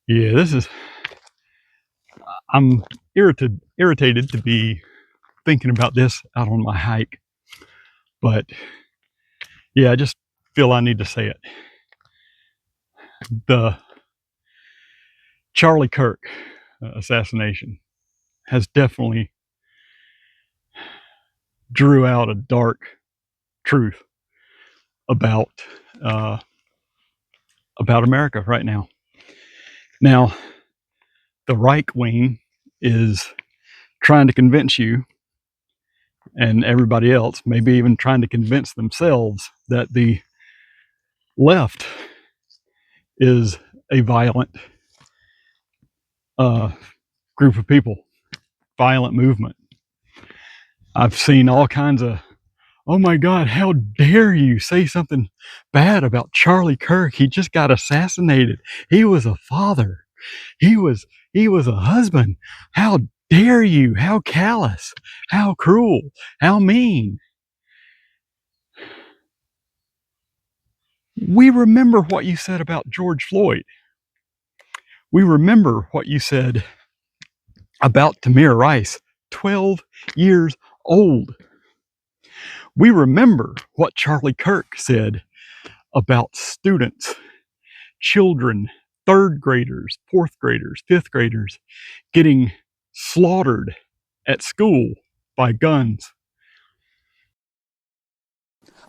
Yeah, I'm irritated to be thinking about this out on my hike, but yeah, I just feel I need to say it. The Charlie Kirk assassination has definitely drew out a dark truth about uh, about America right now. Now, the right wing is trying to convince you and everybody else, maybe even trying to convince themselves, that the left is a violent uh, group of people, violent movement. I've seen all kinds of, oh my God, how dare you say something bad about Charlie Kirk? He just got assassinated. He was a father. He was a husband. How dare you? How callous, how cruel, how mean. We remember what you said about George Floyd. We remember what you said about Tamir Rice, 12 years old. We remember what Charlie Kirk said about students, children, third graders, fourth graders, fifth graders getting slaughtered at school by guns.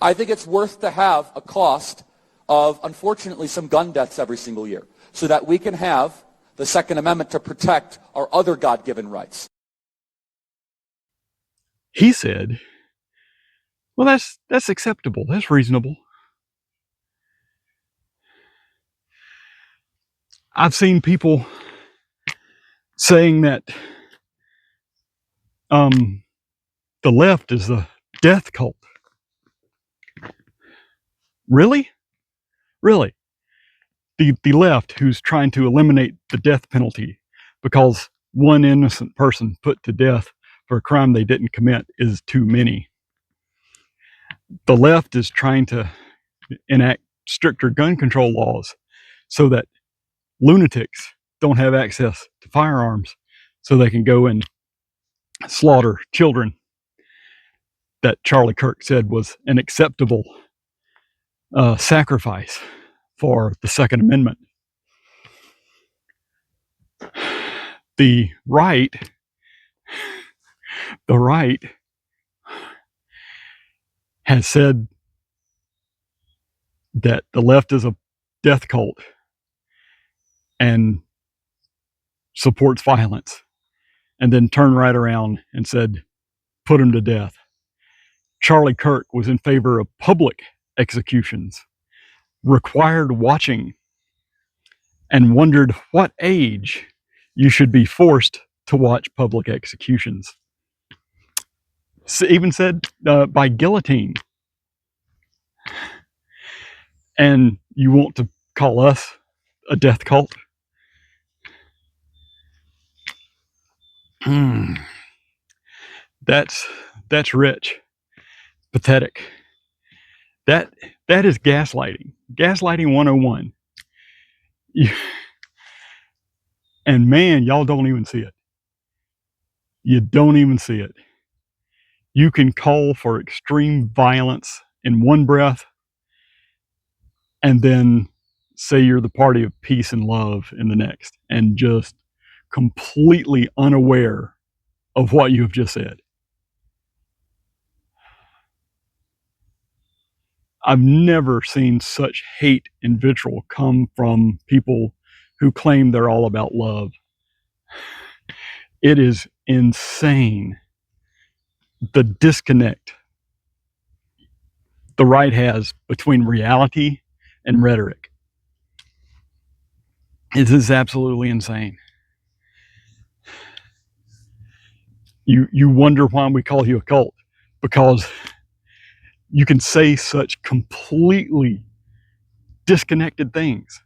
I think it's worth to have a cost of, unfortunately, some gun deaths every single year so that we can have the Second Amendment to protect our other God-given rights. He said, well, that's acceptable. That's reasonable. I've seen people saying that the left is a death cult. Really? Really? The left, who's trying to eliminate the death penalty because one innocent person put to death for a crime they didn't commit is too many. The left is trying to enact stricter gun control laws so that lunatics don't have access to firearms so they can go and slaughter children that Charlie Kirk said was an acceptable sacrifice for the Second Amendment. The right has said that the left is a death cult and supports violence, and then turned right around and said, put him to death. Charlie Kirk was in favor of public executions, required watching, and wondered what age you should be forced to watch public executions. Even said by guillotine. And you want to call us a death cult? That's rich, pathetic. That is gaslighting. Gaslighting 101. And man, y'all don't even see it. You don't even see it. You can call for extreme violence in one breath and then say you're the party of peace and love in the next, and just completely unaware of what you have just said. I've never seen such hate and vitriol come from people who claim they're all about love. It is insane, the disconnect the right has between reality and rhetoric. It is absolutely insane. You wonder why we call you a cult, because you can say such completely disconnected things.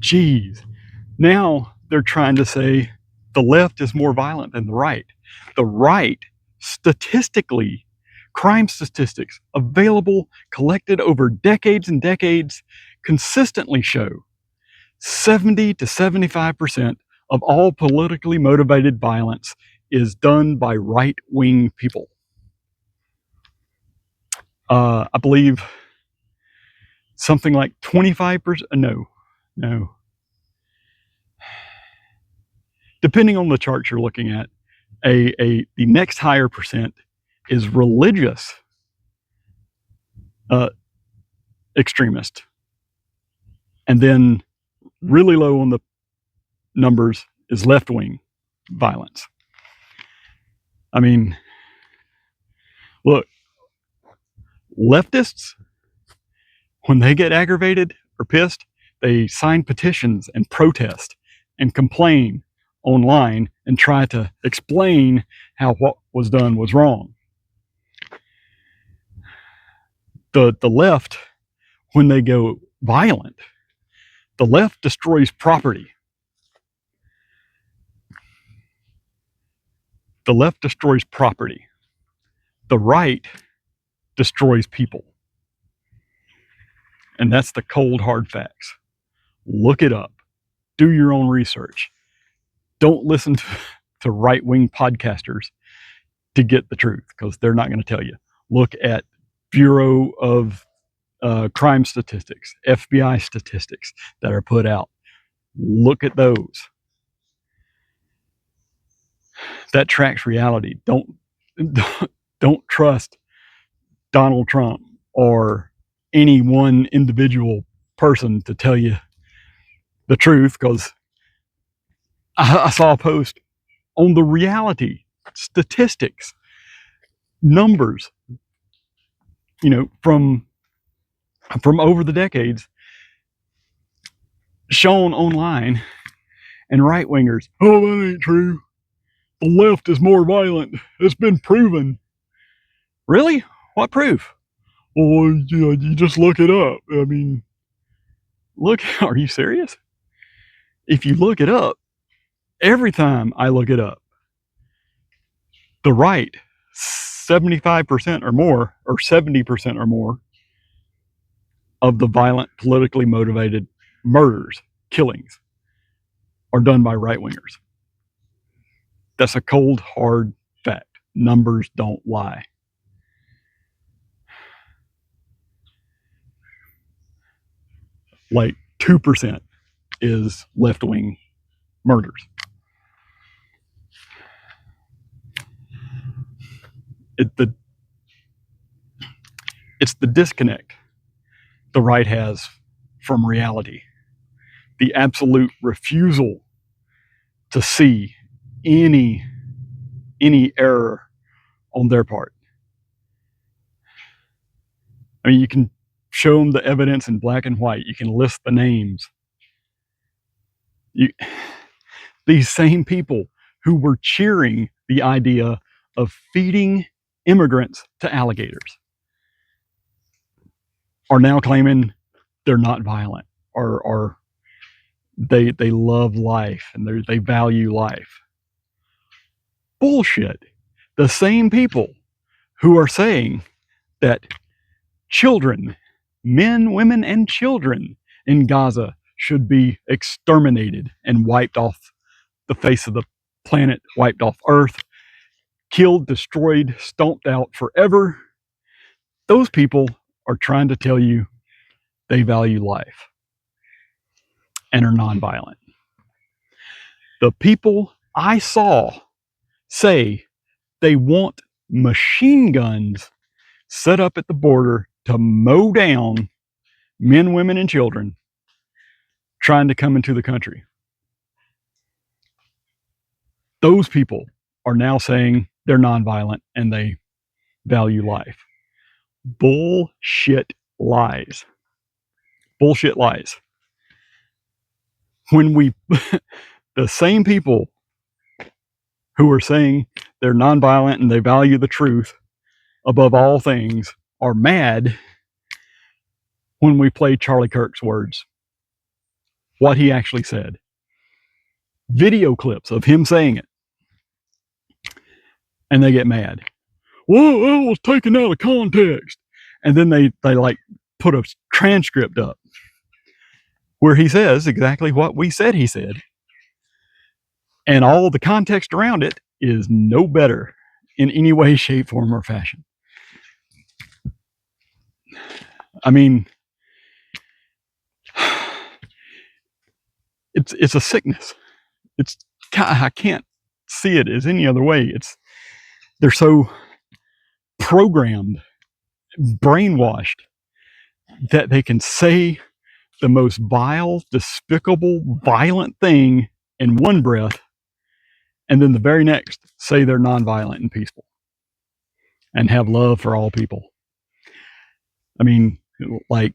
Geez, now they're trying to say the left is more violent than the right. The right, statistically, crime statistics available, collected over decades and decades, consistently show 70 to 75% of all politically motivated violence is done by right-wing people. I believe something like 25%, no. Depending on the chart you're looking at, the next higher percent is religious extremist. And then really low on the numbers is left-wing violence. I mean, look, leftists, when they get aggravated or pissed, they sign petitions and protest and complain online and try to explain how what was done was wrong. The left, when they go violent, the left destroys property. The left destroys property. The right destroys people. And that's the cold, hard facts. Look it up. Do your own research. Don't listen to right-wing podcasters to get the truth, because they're not going to tell you. Look at Bureau of Crime Statistics, FBI statistics that are put out. Look at those. That tracks reality. Don't trust Donald Trump or any one individual person to tell you the truth, because I saw a post on the reality statistics, numbers, from over the decades shown online, and right-wingers, oh, that ain't true. The left is more violent. It's been proven. Really? What proof? Well, you just look it up. I mean, look, are you serious? If you look it up, every time I look it up, the right, 75% or more, or 70% or more of the violent, politically motivated murders, killings, are done by right-wingers. That's a cold, hard fact. Numbers don't lie. Like 2% is left-wing murders. It's the disconnect the right has from reality. The absolute refusal to see any error on their part. I mean, you can show them the evidence in black and white. You can list the names. These same people who were cheering the idea of feeding immigrants to alligators are now claiming they're not violent, or they love life and they value life. Bullshit. The same people who are saying that children, men, women, and children in Gaza should be exterminated and wiped off the face of the planet, wiped off Earth, killed, destroyed, stomped out forever. Those people are trying to tell you they value life and are nonviolent. The people I saw say they want machine guns set up at the border to mow down men, women, and children trying to come into the country. Those people are now saying they're nonviolent and they value life. Bullshit lies. Bullshit lies. When the same people who are saying they're nonviolent and they value the truth above all things are mad when we play Charlie Kirk's words, what he actually said. Video clips of him saying it. And they get mad. Well, that was taken out of context. And then they like put a transcript up. where he says exactly what we said he said. And all the context around it is no better in any way, shape, form, or fashion. I mean, it's a sickness. I can't see it as any other way. They're so programmed, brainwashed, that they can say the most vile, despicable, violent thing in one breath, and then the very next say they're nonviolent and peaceful and have love for all people. I mean, like,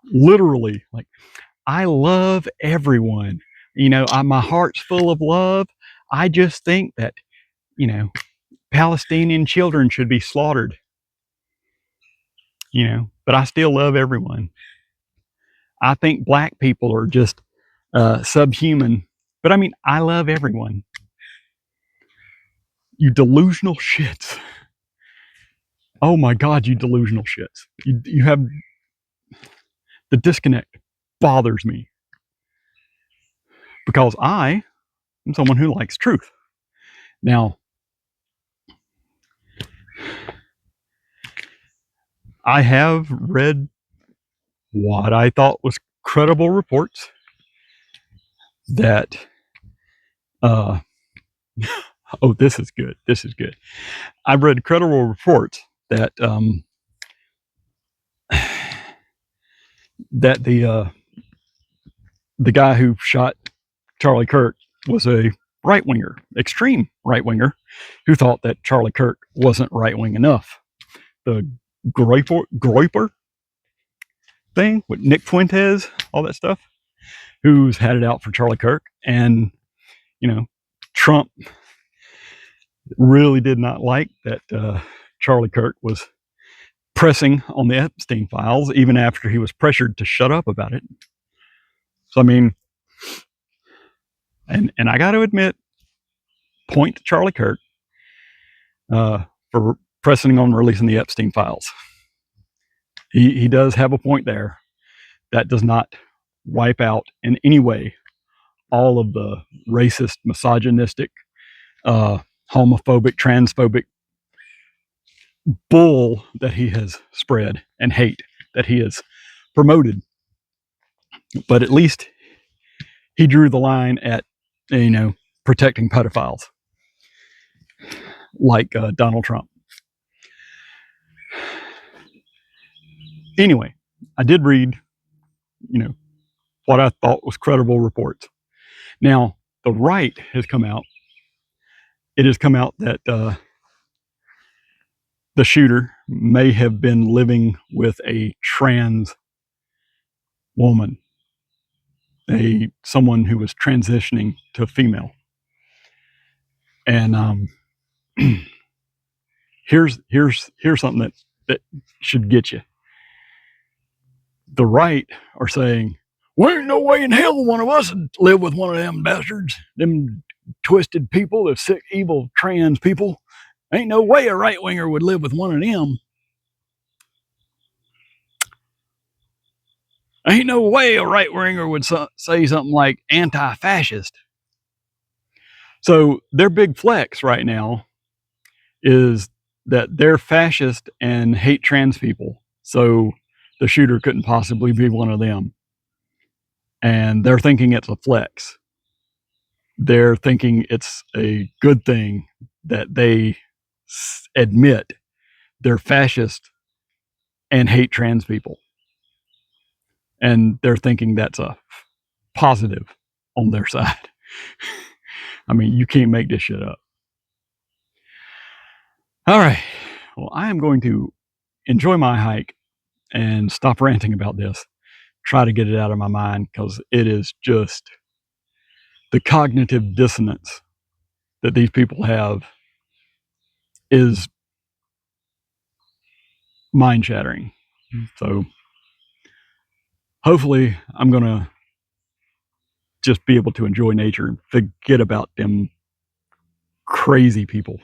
literally, like, I love everyone. My heart's full of love. I just think that, Palestinian children should be slaughtered. But I still love everyone. I think black people are just subhuman. But I mean, I love everyone. You delusional shits. Oh my God, you delusional shits. You have the disconnect bothers me because I am someone who likes truth. Now, I have read what I thought was credible reports that, oh, this is good. This is good. I've read credible reports that, that the guy who shot Charlie Kirk was a right winger, extreme right winger, who thought that Charlie Kirk wasn't right wing enough. The Groiper thing with Nick Fuentes, all that stuff, who's had it out for Charlie Kirk. And, Trump really did not like that Charlie Kirk was pressing on the Epstein files, even after he was pressured to shut up about it. So, I mean, and I got to admit, point to Charlie Kirk for pressing on releasing the Epstein files. He does have a point there. That does not wipe out in any way all of the racist, misogynistic, homophobic, transphobic bull that he has spread and hate that he has promoted. But at least he drew the line at, protecting pedophiles like Donald Trump. Anyway, I did read, what I thought was credible reports. Now, the right has come out. It has come out that the shooter may have been living with a trans woman, someone who was transitioning to a female. And here's something that should get you. The right are saying, well, ain't no way in hell one of us would live with one of them bastards, them twisted people, the sick, evil trans people. Ain't no way a right winger would live with one of them. Ain't no way a right winger would say something like anti-fascist. So their big flex right now is that they're fascist and hate trans people. So the shooter couldn't possibly be one of them. And they're thinking it's a flex. They're thinking it's a good thing that they admit they're fascist and hate trans people. And they're thinking that's a positive on their side. I mean, you can't make this shit up. All right. Well, I am going to enjoy my hike and stop ranting about this. Try to get it out of my mind because it is just the cognitive dissonance that these people have is mind shattering. So hopefully I'm going to just be able to enjoy nature and forget about them crazy people.